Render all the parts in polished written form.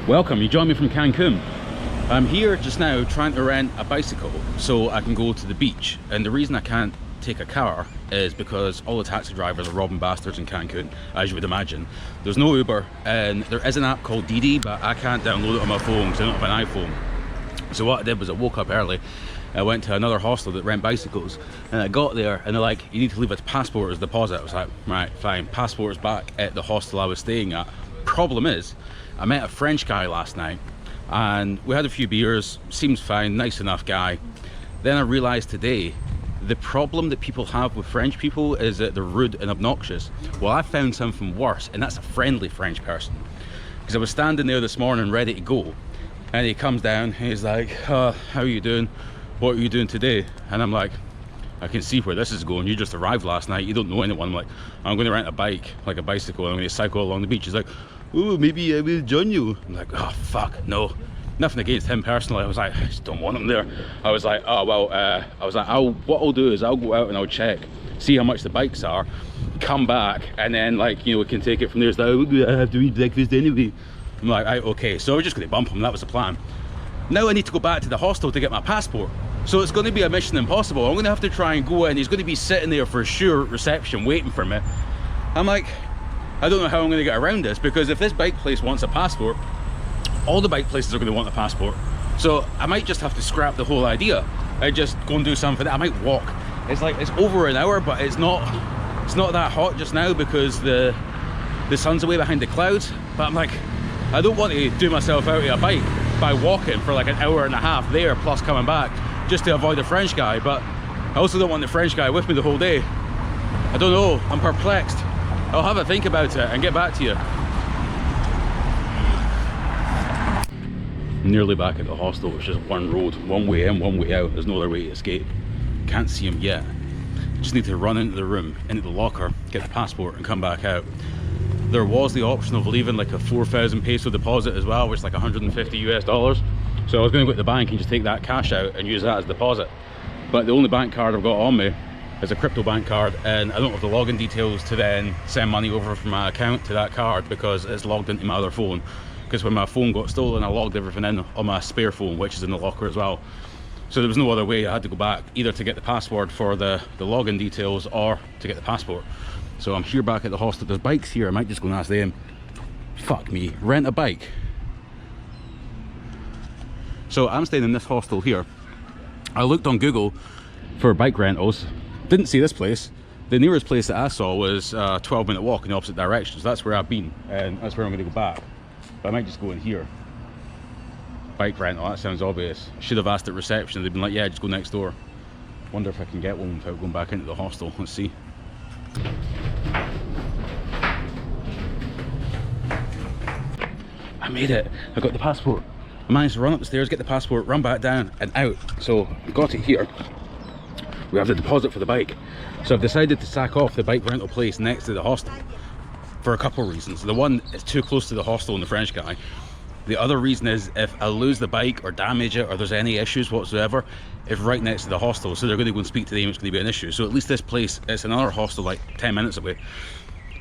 Welcome, you join me from Cancun. I'm here just now trying to rent a bicycle so I can go to the beach, and the reason I can't take a car is because all the taxi drivers are robbing bastards in Cancun, as you would imagine. There's no Uber, and there is an app called Didi, but I can't download it on my phone because I don't have an iPhone. So what I did was I woke up early, I went to another hostel that rent bicycles, and I got there and they're like, you need to leave a passport as deposit. I was like, right, fine, passport is back at the hostel I was staying at. Problem is, I met a French guy last night and we had a few beers, seems fine, nice enough guy. Then I realized today, the problem that people have with French people is that they're rude and obnoxious. Well, I found something worse, and that's a friendly French person. Because I was standing there this morning ready to go, and he comes down and he's like, how are you doing? What are you doing today? And I'm like, I can see where this is going. You just arrived last night, you don't know anyone. I'm like, I'm going to rent a bike, like a bicycle, and I'm going to cycle along the beach. He's like, oh, maybe I will join you. I'm like, oh fuck, no. Nothing against him personally. I was like, I just don't want him there. I was like, oh well, I was like, what I'll do is I'll go out and I'll check, see how much the bikes are, come back, and then, like, you know, we can take it from there. It's like, oh, I have to eat breakfast anyway. I'm like, okay, so we're just going to bump him. That was the plan. Now I need to go back to the hostel to get my passport. So it's going to be a mission impossible. I'm going to have to try and go in. He's going to be sitting there for sure at reception waiting for me. I'm like, I don't know how I'm going to get around this, because if this bike place wants a passport, all the bike places are going to want a passport. So I might just have to scrap the whole idea. I just go and do something. I might walk. It's like, it's over an hour, but it's not that hot just now because the sun's away behind the clouds. But I'm like, I don't want to do myself out of a bike by walking for like an hour and a half there plus coming back just to avoid the French guy. But I also don't want the French guy with me the whole day. I don't know, I'm perplexed. I'll have a think about it and get back to you. Nearly back at the hostel, which is one road, one way in, one way out. There's no other way to escape. Can't see him yet. Just need to run into the room, into the locker, get the passport and come back out. There was the option of leaving like a 4,000 peso deposit as well, which is like 150 US dollars. So I was going to go to the bank and just take that cash out and use that as deposit. But the only bank card I've got on me is a crypto bank card, and I don't have the login details to then send money over from my account to that card because it's logged into my other phone. Because when my phone got stolen, I logged everything in on my spare phone, which is in the locker as well. So there was no other way. I had to go back either to get the password for the login details or to get the passport. So I'm here back at the hostel. There's bikes here. I might just go and ask them. Fuck me, rent a bike. So I'm staying in this hostel here. I looked on Google for bike rentals. Didn't see this place. The nearest place that I saw was a 12-minute walk in the opposite direction. So that's where I've been, and that's where I'm going to go back. But I might just go in here. Bike rental, that sounds obvious. I should have asked at reception. They've been like, yeah, just go next door. Wonder if I can get one without going back into the hostel. Let's see. I made it. I got the passport. I managed to run up the stairs, get the passport, run back down and out. So I've got it here. We have the deposit for the bike. So I've decided to sack off the bike rental place next to the hostel for a couple of reasons. The one is too close to the hostel and the French guy. The other reason is if I lose the bike or damage it or there's any issues whatsoever, it's right next to the hostel, so they're going to go and speak to them, it's going to be an issue. So at least this place, it's another hostel like 10 minutes away.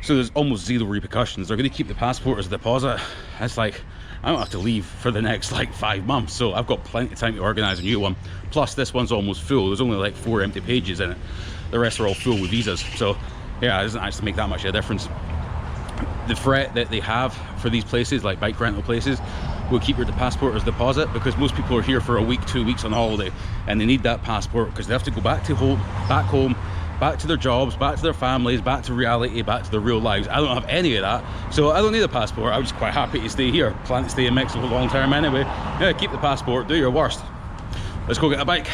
So there's almost zero repercussions. They're going to keep the passport as a deposit. It's like, I don't have to leave for the next like 5 months, so I've got plenty of time to organise a new one. Plus this one's almost full. There's only like 4 empty pages in it. The rest are all full with visas. So yeah, it doesn't actually make that much of a difference. The threat that they have for these places, like bike rental places, will keep your passport as deposit, because most people are here for a week, 2 weeks on holiday, and they need that passport because they have to go back home, back to their jobs, back to their families, back to reality, back to their real lives. I don't have any of that, so I don't need a passport. I'm just quite happy to stay here. Plan to stay in Mexico long term anyway. Yeah, keep the passport, do your worst. Let's go get a bike.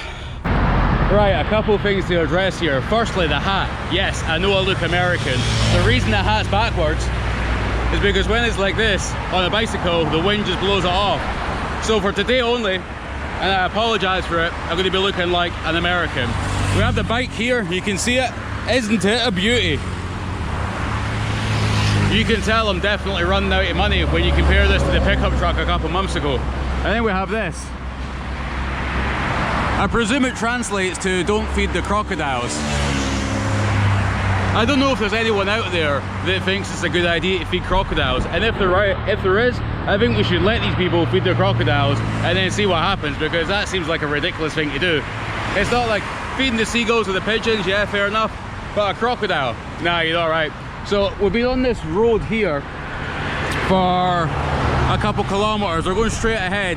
Right, a couple of things to address here. Firstly, the hat. Yes, I know I look American. The reason the hat's backwards is because when it's like this on a bicycle, the wind just blows it off. So for today only, and I apologize for it, I'm going to be looking like an American. We have the bike here, you can see it. Isn't it a beauty? You can tell I'm definitely running out of money when you compare this to the pickup truck a couple months ago. And then we have this. I presume it translates to don't feed the crocodiles. I don't know if there's anyone out there that thinks it's a good idea to feed crocodiles, and if there is, I think we should let these people feed their crocodiles and then see what happens, because that seems like a ridiculous thing to do. It's not like feeding the seagulls or the pigeons, yeah, fair enough, but a crocodile, nah, you're all right. So we'll be on this road here for a couple kilometers. We're going straight ahead.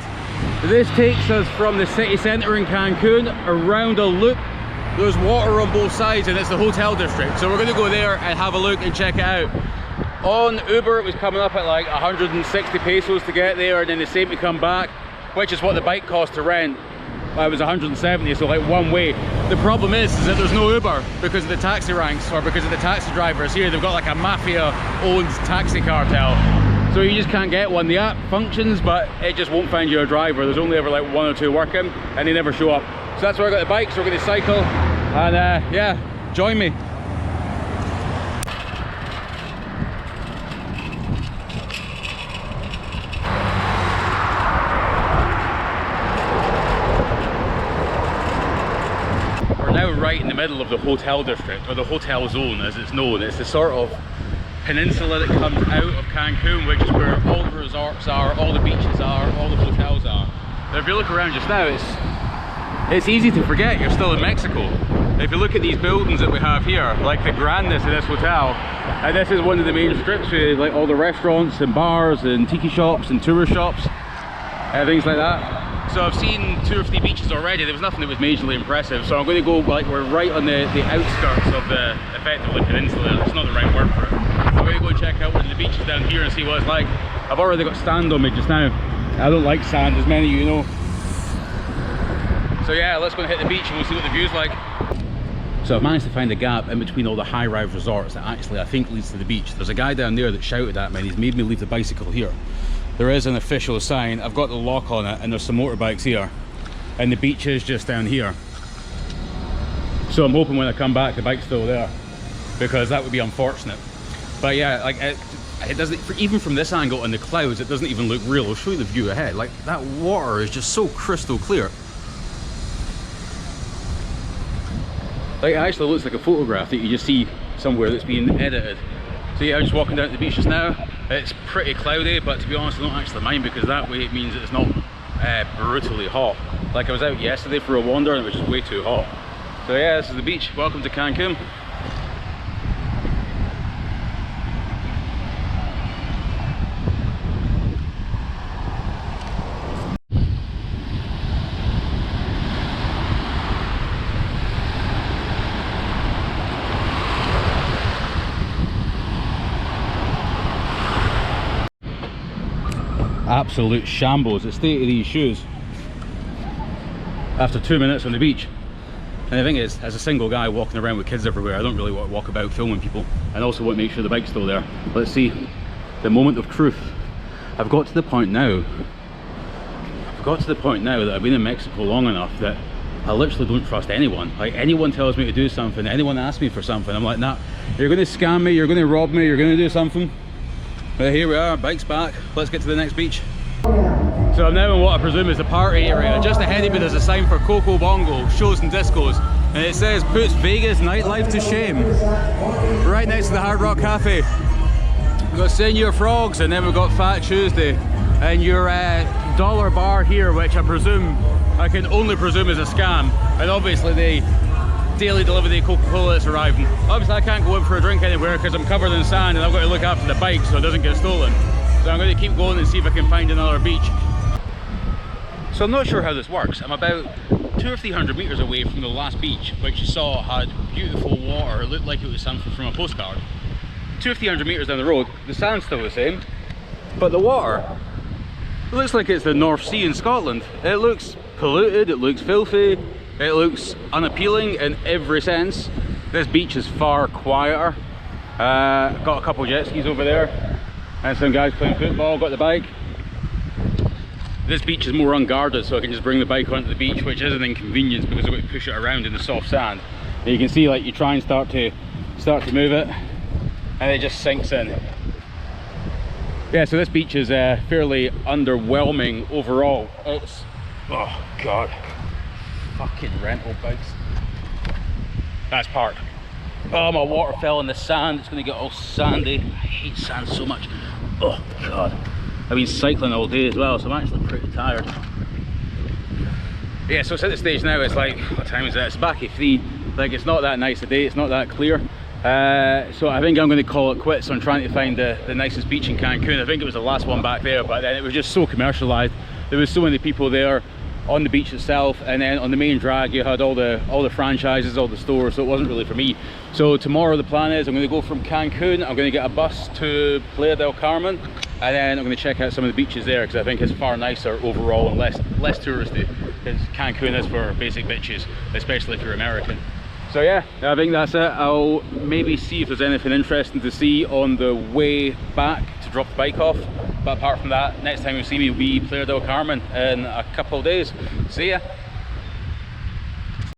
This takes us from the city center in Cancun around a loop. There's water on both sides and it's the hotel district, so we're going to go there and have a look and check it out. On Uber it was coming up at like 160 pesos to get there, and then the same to come back, which is what the bike cost to rent. It was 170, so like one way. The problem is that there's no Uber because of the taxi ranks, or because of the taxi drivers here. They've got like a mafia owned taxi cartel, so you just can't get one. The app functions, but it just won't find you a driver. There's only ever like 1 or 2 working and they never show up. So that's where I got the bike, so we're going to cycle and yeah, join me. We're now right in the middle of the hotel district, or the hotel zone as it's known. It's the sort of peninsula that comes out of Cancun, which is where all the resorts are, all the beaches are, all the hotels are. Now if you look around just now, it's easy to forget you're still in Mexico. If you look at these buildings that we have here, like the grandness of this hotel, and this is one of the main strips with like all the restaurants and bars and tiki shops and tourist shops and things like that. So I've seen 2 or 3 beaches already. There was nothing that was majorly impressive, so I'm going to go, like, we're right on the outskirts of the effectively peninsula. It's not the right word for it. I'm going to go and check out one of the beaches down here and see what it's like. I've already got sand on me just now. I don't like sand, as many of you know. So yeah, let's go and hit the beach and we'll see what the view's like. So I've managed to find a gap in between all the high-rise resorts that actually I think leads to the beach. There's a guy down there that shouted at me and he's made me leave the bicycle here. There is an official sign, I've got the lock on it, and there's some motorbikes here. And the beach is just down here. So I'm hoping when I come back the bike's still there, because that would be unfortunate. But yeah, like it doesn't, even from this angle and the clouds, it doesn't even look real. I'll show you the view ahead. Like, that water is just so crystal clear. Like, it actually looks like a photograph that you just see somewhere that's being edited. So yeah, I'm just walking down to the beach just now. It's pretty cloudy, but to be honest, I don't actually mind, because that way it means it's not brutally hot. Like, I was out yesterday for a wander and it was just way too hot. So yeah, this is the beach. Welcome to Cancun. Absolute shambles, the state of these shoes after 2 minutes on the beach. And the thing is, as a single guy walking around with kids everywhere, I don't really want to walk about filming people, and also want to make sure the bike's still there. Let's see, the moment of truth. I've got to the point now that I've been in Mexico long enough that I literally don't trust anyone. Like, anyone tells me to do something, anyone asks me for something, I'm like, nah, you're going to scam me, you're going to rob me, you're going to do something. But here we are, bike's back. Let's get to the next beach. So I'm now in what I presume is the party area. Just ahead of me there's a sign for Coco Bongo, shows and discos. And it says, puts Vegas nightlife to shame. Right next to the Hard Rock Cafe. We've got Senor Frogs, and then we've got Fat Tuesday. And your dollar bar here, which I can only presume is a scam. And obviously they daily deliver the Coca-Cola that's arriving. Obviously I can't go in for a drink anywhere because I'm covered in sand and I've got to look after the bike so it doesn't get stolen. So I'm going to keep going and see if I can find another beach. So I'm not sure how this works. I'm about 200 or 300 meters away from the last beach, which you saw had beautiful water. It looked like it was something from a postcard. 200 or 300 meters down the road, the sand's still the same, but the water, it looks like it's the North Sea in Scotland. It looks polluted, it looks filthy, it looks unappealing in every sense. This beach is far quieter. Got a couple jet skis over there and some guys playing football. Got the bike. This beach is more unguarded, so I can just bring the bike onto the beach, which is an inconvenience because I've got to push it around in the soft sand. And you can see, like, you try and start to move it and it just sinks in. Yeah, so this beach is fairly underwhelming overall. It's, oh god, fucking rental bikes. That's parked. Oh, my water fell in the sand. It's gonna get all sandy. I hate sand so much. Oh god. I've been cycling all day as well, so I'm actually pretty tired. Yeah, so it's at the stage now, it's like, what time is it? It's back at 3. Like, it's not that nice a day, it's not that clear. So I think I'm going to call it quits on trying to find the nicest beach in Cancun. I think it was the last one back there, but then it was just so commercialized. There was so many people there on the beach itself, and then on the main drag you had all the franchises, all the stores, so it wasn't really for me. So tomorrow the plan is I'm going to go from Cancun, I'm going to get a bus to Playa del Carmen, and then I'm going to check out some of the beaches there, because I think it's far nicer overall and less touristy, because Cancun is for basic bitches, especially if you're American. So yeah, I think that's it. I'll maybe see if there's anything interesting to see on the way back to drop the bike off. But apart from that, next time you see me will be Playa del Carmen in a couple of days. See ya!